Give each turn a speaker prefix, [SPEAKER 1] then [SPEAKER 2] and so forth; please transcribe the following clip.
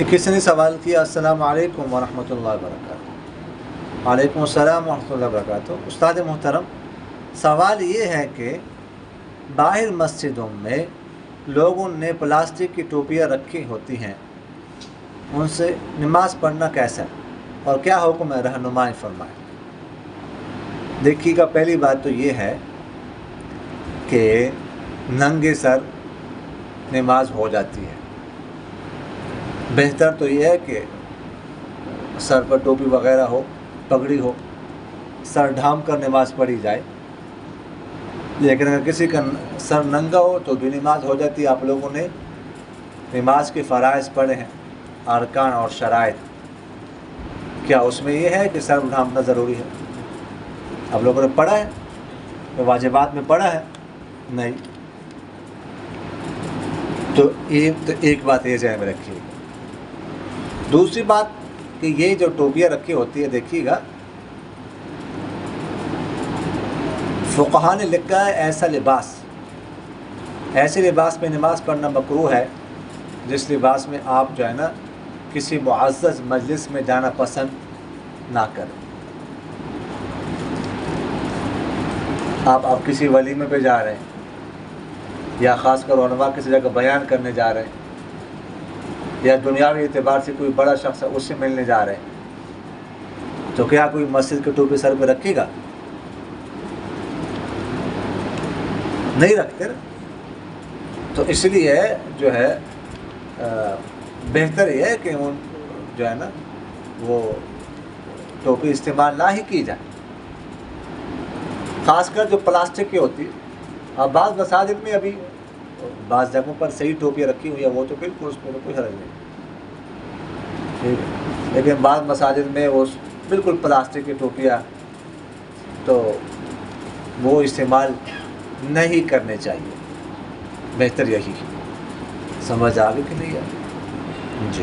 [SPEAKER 1] کسی نے سوال کیا السلام علیکم ورحمۃ اللہ وبرکاتہ۔ وعلیکم السلام ورحمۃ اللہ وبرکاتہ۔ استاد محترم، سوال یہ ہے کہ باہر مسجدوں میں لوگوں نے پلاسٹک کی ٹوپیاں رکھی ہوتی ہیں، ان سے نماز پڑھنا کیسا ہے اور کیا حکم ہے، رہنمائی فرمائیں۔ دیکھیے گا، پہلی بات تو یہ ہے کہ ننگے سر نماز ہو جاتی ہے۔ بہتر تو یہ ہے کہ سر پر ٹوپی وغیرہ ہو، پگڑی ہو، سر ڈھانپ کر نماز پڑھی جائے۔ لیکن اگر کسی کا سر ننگا ہو تو بھی نماز ہو جاتی ہے۔ آپ لوگوں نے نماز کے فرائض پڑھے ہیں، ارکان اور شرائط، کیا اس میں یہ ہے کہ سر ڈھانپنا ضروری ہے؟ آپ لوگوں نے پڑھا ہے، واجبات میں پڑھا ہے؟ نہیں۔ تو ایک بات یہ ذہن میں رکھیے۔ دوسری بات کہ یہ جو ٹوپیاں رکھی ہوتی ہے، دیکھیے گا فقہاء نے لکھا ہے ایسے لباس میں نماز پڑھنا مکروہ ہے جس لباس میں آپ جو ہے نا کسی معزز مجلس میں جانا پسند نہ کریں۔ آپ کسی ولیمے پہ جا رہے ہیں، یا خاص کر علماء کسی جگہ بیان کرنے جا رہے ہیں، یا دنیاوی اعتبار سے کوئی بڑا شخص ہے اس سے ملنے جا رہے ہیں، تو کیا کوئی مسجد کی ٹوپی سر پہ رکھے گا؟ نہیں رکھتے نا۔ تو اس لیے جو ہے بہتر یہ ہے کہ ان جو ہے نا وہ ٹوپی استعمال نہ ہی کی جائے، خاص کر جو پلاسٹک کی ہوتی ہے۔ اب بعض مساجد میں ابھی بعض جگہوں پر صحیح ٹوپیاں رکھی ہوئی ہیں، وہ تو بالکل اس میں تو کوئی حرج نہیں، ٹھیک ہے۔ لیکن بعض مساجد میں وہ بالکل پلاسٹک کی ٹوپیاں، تو وہ استعمال نہیں کرنے چاہیے۔ بہتر یہی ہے۔ سمجھ آ گئی کہ نہیں آ گئی؟ جی۔